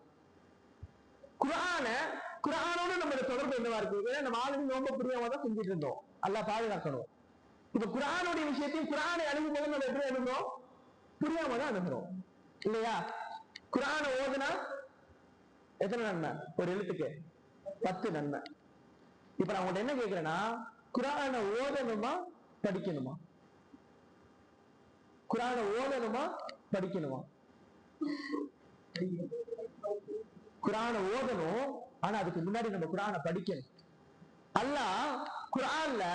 குர்ஆனோட நம்மளுடைய தொடர்பு என்னவா இருக்கு? ஏன்னா நம்ம ஆளுநர் நோன்பு புரியாம தான் செஞ்சுட்டு இருந்தோம். அல்லாஹ் பாதுகாக்கணும். இப்ப குர்ஆனுடைய விஷயத்தையும் குர்ஆனை அணுகும் போது நம்ம எப்படி அணுகிறோம்? புரியாம தான் அணுகிறோம் இல்லையா? குர்ஆனை ஓதுனா எத்தனை நன்மை? ஒரு எழுத்துக்கு 10 நன்மை. இப்ப நான் உங்கள்ட்ட என்ன கேட்கிறேன்னா, குர்ஆனை ஓதணுமா படிக்கணுமா? குர்ஆனை ஓதணுமா படிக்கணுமா? குர்ஆனை ஓதணும். ஆனா அதுக்கு முன்னாடி நம்ம குர்ஆனை படிக்கணும். அல்லாஹ் குர்ஆன்ல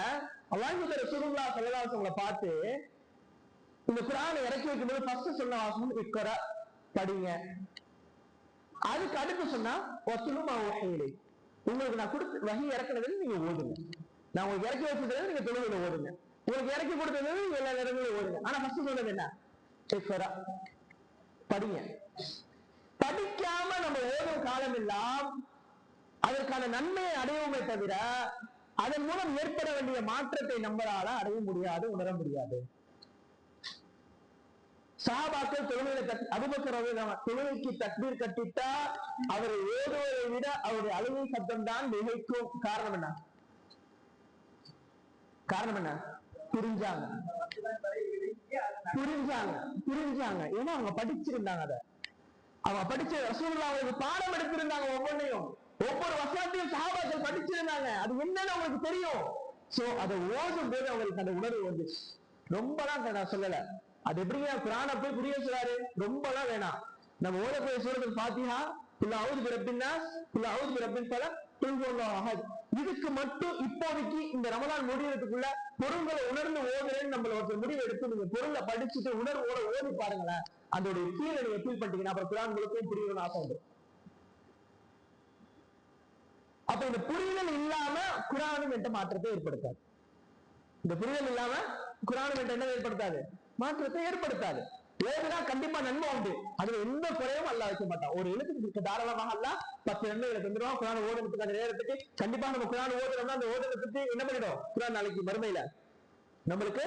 அல்லாஹ்வுடைய ரசூலுல்லாஹ் ஸல்லல்லாஹு அலைஹி வஸல்லம் பார்த்து இந்த குர்ஆனை இறக்கி வைக்கும்போது ஃபர்ஸ்ட் சொன்ன வாசகம் இக்ரா, படிங்க. அதுக்கு அடுத்து சொன்னா வஸ்லுமா வஹீலை, உங்களுக்கு நான் கொடுத்து வஹி இறக்குனது நீங்க ஓதுங்க. நான் உங்களுக்கு இறக்கி வச்சது நீங்க தொழுகையில ஓதுங்க. உங்களுக்கு இறக்கி கொடுத்தது நீங்க எல்லா நேரங்களும் ஓதுங்க. ஆனா ஃபர்ஸ்ட் சொன்னது என்ன? இக்ரா, படிங்க. படிக்காம நம்ம ஓதும் காலம் எல்லாம் அதற்கான நன்மையை அடையுமே தவிர அதன் மூலம் ஏற்பட வேண்டிய மாற்றத்தை நம்மளால அடைய முடியாது, உணர முடியாது. சஹாபாக்கள் தொழுகையில அபூபக்கர் ரலியல்லாஹு தொழுகைக்கு தக்பீர் கட்டிட்டா அவரை ஓதுவதை விட அவருடைய அழுகை சத்தம் தான் மிகைக்கும். காரணம் என்ன? காரணம் என்ன? புரிஞ்சாங்க. ஏன்னா அவங்க படிச்சிருந்தாங்க. அவங்க படிச்ச ரசூலுல்லாஹ்வுக்கு பாடம் எடுத்திருந்தாங்க. ஒவ்வொரு வசனத்தையும் சஹாபாக்கள் படிச்சிருந்தாங்க. அது என்னன்னு அவங்களுக்கு தெரியும். சோ அதை ஓதும் போது அவங்களுக்கு அந்த உணர்வு வந்துச்சு. ரொம்பலாம் நான் சொல்லல. அது எப்படிங்க குர்ஆனை போய் புரிய சொல்றாரு? ரொம்பலாம் வேணாம். நம்ம ஓதக்கூடிய சூரத்துல் ஃபாத்திஹா, குல் அஊது பிரப்பின் நாஸ், குல் அஊது பிரப்பில் ஃபலக், குல் ஹுவல்லாஹு அஹத், இதுக்கு மட்டும் இப்போதைக்கு இந்த ரமலான் முடியறதுக்குள்ள பொருள்களை உணர்ந்து ஓதுறேன்னு நம்மள ஒரு முடிவு எடுத்து நீங்க பொருளை படிச்சுட்டு உணர்வோட ஓதி பாருங்களேன். அதோட கீழே நீங்க ஃபீல் பண்ணிட்டீங்கன்னா அப்புறம் குர்ஆன் முழுக்கும் புரியணும்னு ஆசை உண்டு. அப்ப இந்த புரிதல் இல்லாம குர்ஆனும் என்ற மாற்றத்தை ஏற்படுத்தாது. இந்த புரிதல் இல்லாம குர்ஆனும் என்ற என்ன ஏற்படுத்தாது? மாற்றத்தை ஏற்படுத்தாது. ஓதுனா கண்டிப்பா நன்மை உண்டு. அதுல எந்த குறையும் அல்லாஹ் வைக்க மாட்டான். ஒரு எழுத்துக்கு தாராளமாக அல்லாஹ் 10 நன்மைகளை தந்துருவான். குர்ஆன் ஓதுறதுக்கு அந்த நேரத்துக்கு கண்டிப்பா நம்ம குர்ஆன் ஓதுறோம்னா அந்த ஓதுறதுக்கு என்ன பண்ணிடும்? குர்ஆன் நாளைக்கு மறுமையில நம்மளுக்கு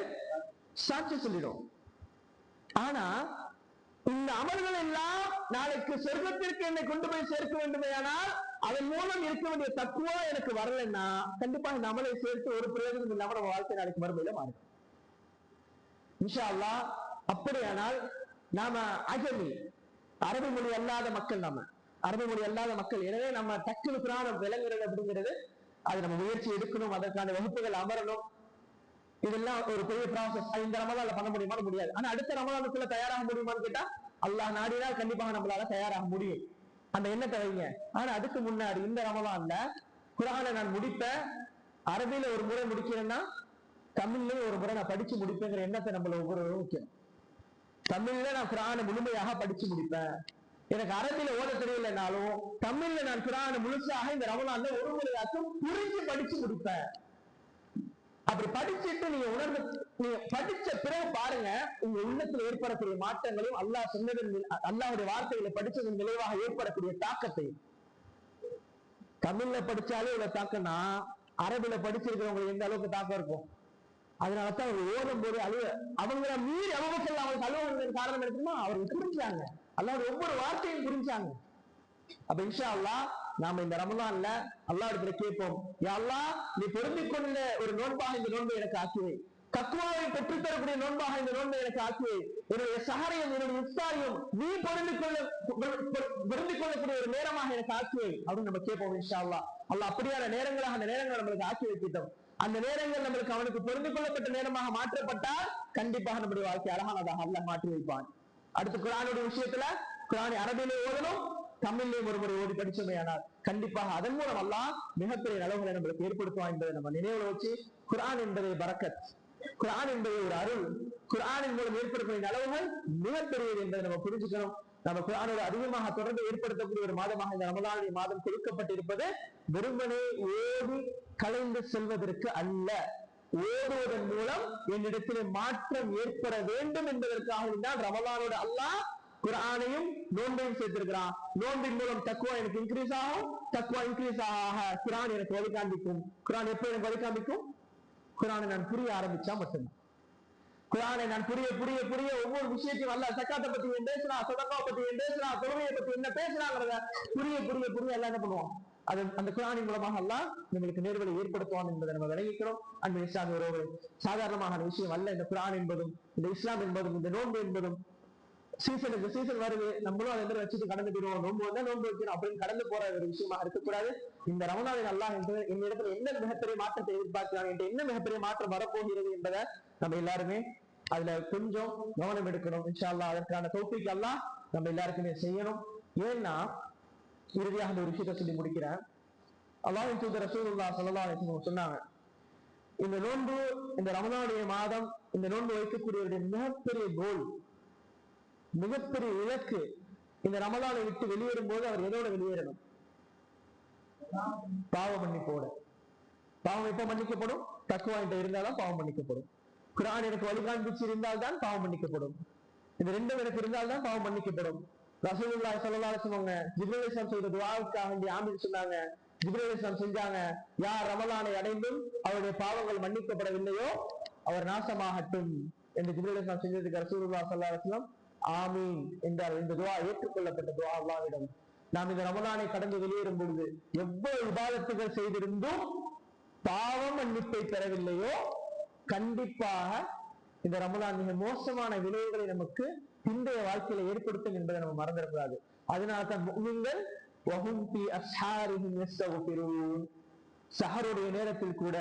சாட்சி சொல்லிடும். ஆனா இந்த அமல்கள் எல்லாம் நாளைக்கு சொர்க்கத்திற்கு என்னை கொண்டு போய் சேர்க்க வேண்டுமே, ஆனால் அதன் மூலம் இருக்க வேண்டிய தக்குவா எனக்கு வரலன்னா கண்டிப்பா இந்த அமலை சேர்த்து ஒரு பிரயோஜனம் இல்லாம நம்ம வாழ்க்கை நாளைக்கு மறுமையில மாறும் இன்ஷா அல்லாஹ். அப்படியானால் நாம அஜமி, அரபி மொழி அல்லாத மக்கள், எனவே நம்ம டக்குனு குர்ஆனை விளங்குறது அப்படிங்கிறது அது நம்ம முயற்சி எடுக்கணும். அதற்கான வகுப்புகள் அமரணும். இதெல்லாம் ஒரு பெரிய ப்ராசஸ். இந்த ரமலான்ல பண்ண முடியுமான்னு முடியாது. ஆனா அடுத்த ரமலானுக்குள்ள தயாராக முடியுமான்னு கேட்டா அல்லாஹ் நாடினால் கண்டிப்பாக நம்மளால தயாராக முடியும். அந்த எண்ணத்தை வைங்க. ஆனா அதுக்கு முன்னாடி இந்த ரமலான்ல குர்ஆனை நான் முடிப்பேன், அரபியில ஒரு முறை முடிக்கிறேன்னா தமிழ்லயும் ஒரு முறை நான் படிச்சு முடிப்பேங்கிற எண்ணத்தை நம்மள ஒவ்வொரு வைக்கணும். தமிழ்ல நான் குர்ஆனை முழுமையாக படிச்சு முடிப்பேன். எனக்கு அரபியில ஓத தெரியலனாலும் தமிழ்ல நான் குர்ஆனை முழுசாக இந்த ரமலான்ல ஒரு முறையாச்சும் புரிஞ்சு படிச்சு முடிப்பேன். அப்படி படிச்சுட்டு நீங்க உணர்ந்து நீங்க படிச்ச பிறகு பாருங்க உங்க உள்ளத்துல ஏற்படக்கூடிய மாற்றங்களையும் அல்லாஹ் சொன்னதன் அல்லாஹ்வுடைய வார்த்தைகளை படிச்சதன் விளைவாக ஏற்படக்கூடிய தாக்கத்தை. தமிழ்ல படிச்சாலே இவ்வளவு தாக்கம்னா அரபில படிச்சிருக்கிறவங்களுக்கு எந்த அளவுக்கு தாக்கம் இருக்கும்? அதனாலதான் அவங்க ஓடும் போது அவங்கள மீறி அபூபக்கர் அவங்களுக்கு அழுவதற்கு காரணம் எடுத்துமா அவர்கள் புரிஞ்சாங்க. அல்லாஹ்வுடைய ஒவ்வொரு வார்த்தையும் புரிஞ்சாங்க. அப்ப இன்ஷா அல்லாஹ் நாம இந்த ரமலான்ல அல்லாஹ் இடத்துல கேட்போம், யா அல்லாஹ் நீ பொருந்திக் கொண்ட ஒரு நோன்பாக இந்த நோன்பை எனக்கு ஆக்குவை, தக்வாவை பெற்றுத்தரக்கூடிய நோன்பாக இந்த நோன்பை எனக்கு ஆக்குவை, என்னுடைய சஹரையும் என்னுடைய இஃப்தாரையும் நீ பொருந்திக் கொள்ளக்கூடிய ஒரு நேரமாக எனக்கு ஆக்குவை அப்படின்னு நம்ம கேட்போம் இன்ஷா அல்லாஹ். அல்லாஹ் அப்படியான நேரங்களாக அந்த நேரங்களை நம்மளுக்கு ஆக்கி வைக்கிட்டோம். அந்த நேரங்கள் நம்மளுக்கு அவனுக்கு பொருந்திக் கொள்ளப்பட்ட நேரமாக மாற்றப்பட்டால் கண்டிப்பாக நம்முடைய வாழ்க்கை அழகானதாக அல்லாஹ் மாற்றி வைப்பான். அடுத்து குர்ஆனுடைய விஷயத்துல குர்ஆனை அரபியிலே ஓதணும், தமிழ்லையும் ஒரு முறை ஓதி படிச்சோமையானால் கண்டிப்பாக அதன் மூலம் அல்லாஹ் மிகப்பெரிய நலவுகளை நம்மளுக்கு ஏற்படுத்துவான் என்பதை நம்ம நினைவுல வச்சு குர்ஆன் என்பதை பரக்கத், குர்ஆன் என்பது ஒரு அருள். குர்ஆனின் மூலம் ஏற்படக்கூடிய நலவுகள் மிகப்பெரியது என்பதை நம்ம புரிஞ்சுக்கணும். நம்ம குர்ஆனோடு அதிகமாக தொடர்பு ஏற்படுத்தக்கூடிய ஒரு மாதமாக இந்த ரமலானுடைய மாதம் கொடுக்கப்பட்டிருப்பது வெறுமனே ஓடி கலைந்து செல்வதற்கு அல்ல. ஓடுவதன் மூலம் என்னிடத்திலே மாற்றம் ஏற்பட வேண்டும் என்பதற்காக தான் ரமலானோட அல்லாஹ் குர்ஆனையும் நோன்பையும் சேர்த்திருக்கிறான். நோன்பின் மூலம் தக்வா எனக்கு இன்க்ரீஸ் ஆகும். தக்வா இன்க்ரீஸ் ஆக குர்ஆன் எனக்கு வழி காண்பிக்கும். குர்ஆன் எப்ப எனக்கு வழி காண்பிக்கும்? குர்ஆனை நான் புரிய ஆரம்பிச்சா மட்டும்தான். குர்ஆனை நான் புரிய புரிய புரிய ஒவ்வொரு விஷயத்தையும் அல்ல சக்காத்தை பத்தி என்ன பேசுறா, சதகாவை பத்தி என்ன பேசுறா, தொழுகையை பத்தி என்ன பேசுறாங்கிறத புரிய புரிய புரிய எல்லாம் என்ன பண்ணுவோம்? அது அந்த குர்ஆனின் மூலமாக அல்லாஹ் நம்மளுக்கு நேர்வழி ஏற்படுத்துவான் என்பதை நம்ம விளங்கிக்கிறோம். அன்பு இஸ்லாமிய ஒரு சாதாரணமான விஷயம் அல்ல இந்த குர்ஆன் என்பதும், இந்த இஸ்லாம் என்பதும், இந்த நோன்பு என்பதும். சீசனுக்கு சீசன் வருது, நம்மளும் அதை மாதிரி வச்சுட்டு கடந்து போயிடுவோம். நோன்பு வந்தா நோன்பு வைக்கணும் அப்படின்னு கடந்து போற ஒரு விஷயமா இருக்கக்கூடாது. இந்த ரமலானில் அல்லாஹ் இந்த இடத்துல என்ன மிகப்பெரிய மாற்றத்தை எதிர்பார்க்கிறான் என்று, என்ன மிகப்பெரிய மாற்றம் வரப்போகிறது என்பதை நம்ம எல்லாருமே அதுல கொஞ்சம் கவனம் எடுக்கணும். இன்ஷா அல்லாஹ் அதற்கான தௌஃபீக் அல்லாஹ் நம்ம எல்லாருக்குமே செய்யணும். ஏன்னா இறுதியாக அந்த ஒரு விஷயத்தை சொல்லி முடிக்கிறேன். அல்லாஹ்வின் தூதர் ரசூலுல்லாஹ் ஸல்லல்லாஹு அலைஹி வஸல்லம் சொன்னாங்க, இந்த நோன்பு, இந்த ரமலானுடைய மாதம், இந்த நோன்பு வைக்கக்கூடியவருடைய மிகப்பெரிய கோல், மிகப்பெரிய இலக்கு, இந்த ரமலானை விட்டு வெளியேறும் போது அவர் எதோட வெளியேறணும்? பாவ மன்னிப்போட. பாவம் எப்ப மன்னிக்கப்படும்? தக்வா என்கிட்ட இருந்தால்தான் பாவம் மன்னிக்கப்படும். குர்ஆன் எனக்கு வழிகாண்பிச்சு இருந்தால்தான் பாவம் மன்னிக்கப்படும். இந்த ரெண்டும் எனக்கு இருந்தால்தான் பாவம் மன்னிக்கப்படும். ரசூலுல்லாஹி ஸல்லல்லாஹு அலைஹி வஸல்லம் ஜிப்ரீல் அலைஹிஸ்ஸலாம் செய்த துஆவுக்காக வேண்டி ஆமீன் சொன்னாங்க. ஜிப்ரீல் அலைஹிஸ்ஸலாம் செஞ்சாங்க, யார் ரமலானை அடைந்தும் அவருடைய பாவங்கள் மன்னிக்கப்படவில்லையோ அவர் நாசமாகட்டும் என்று ஜிப்ரீல் அலைஹிஸ்ஸலாம் செஞ்சதுக்கு ரசூலுல்லாஹி ஸல்லல்லாஹு அலைஹி வஸல்லம் ஆமீன் என்றார். இந்த துஆ ஏற்றுக்கொள்ளப்பட்ட துஆ அல்லாஹ்விடம். நாம் இந்த ரமலானை கடந்து வெளியேறும் பொழுது எவ்வளவு இபாதத்துகள் செய்திருந்தும் பாவம் மன்னிப்பை பெறவில்லையோ கண்டிப்பாக இந்த ரமலான் மிக மோசமான விளைவுகளை நமக்கு பிந்தைய வாழ்க்கையில ஏற்படுத்தும் என்பதை நம்ம மறந்துடக்கூடாது. அதனால்தான் முஃமின்கள் வஹும் ஃபீ அஸ்ஹாரிஹிம் யஸ்தக்ஃபிரூன், சஹருடைய நேரத்தில் கூட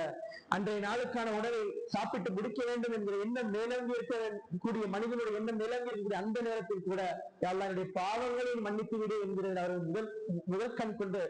அன்றைய நாளுக்கான உணவை சாப்பிட்டு முடிக்க வேண்டும் என்கிற எண்ணம் மேலங்கி இருக்கக்கூடிய மனிதனுடைய எண்ணம் மேலங்கி இருக்கக்கூடிய அந்த நேரத்தில் கூட யா அல்லாஹ் என்னுடைய பாவங்களை மன்னித்து விடு என்கிறது அவர்கள் முதற்கண் கொண்டு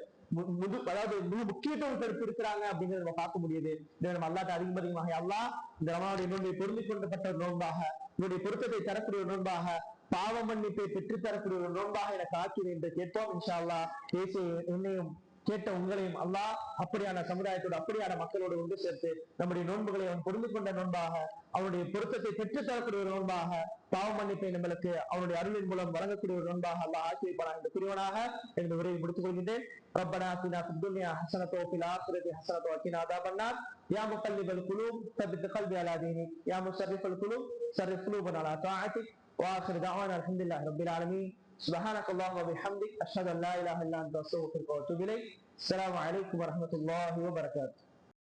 அதாவது மிக முக்கியத்துவம் கருத்து இருக்கிறாங்க அப்படிங்கிறத நம்ம பார்க்க முடியுது. நம்ம அல்லாஹ்ட்ட அதிகமாக அல்லாஹ் இந்த ரமலானுடைய நோன்பை பொருந்திக் கொண்டப்பட்ட ஒரு நோன்பாக, உன்னுடைய பொருத்தத்தை தரக்கூடிய ஒரு நோன்பாக, பாவ மன்னிப்பை பெற்று தரக்கூடிய ஒரு நோன்பாக எனக்கு ஆக்கிடு என்று கேட்போம். இன்ஷா அல்லாஹ் பேசிய என்னையும் கேட்ட உங்களையும் அல்லாஹ் அப்படியான சமுதாயத்தோடு, அப்படியான மக்களோடு ஒன்று சேர்த்து நம்முடைய நோன்புகளை அவன் பொருந்து கொண்ட நோன்பாக, அவனுடைய பொருத்தத்தை பெற்று தரக்கூடிய ஒரு நோன்பாக, பாவ மன்னிப்பை நம்மளுக்கு அவனுடைய அருளின் மூலம் வழங்கக்கூடிய ஒரு நோன்பாக அல்லாஹ் ஆக்கி வைப்பானாக என்று புரிவனாக எனது உரையை முடித்துக் கொள்கின்றேன். ربنا آتنا في الدنيا حسنة وفي الآخرة حسنة وقنا عذاب النار يا مقلب القلوب ثبت قلبي على دينك يا مصرف القلوب صرف قلوبنا على طاعتك وآخر دعوانا الحمد لله رب العالمين سبحانك اللهم وبحمدك أشهد أن لا إله إلا أنت أستغفرك وأتوب إليك. السلام عليكم ورحمة الله وبركاته.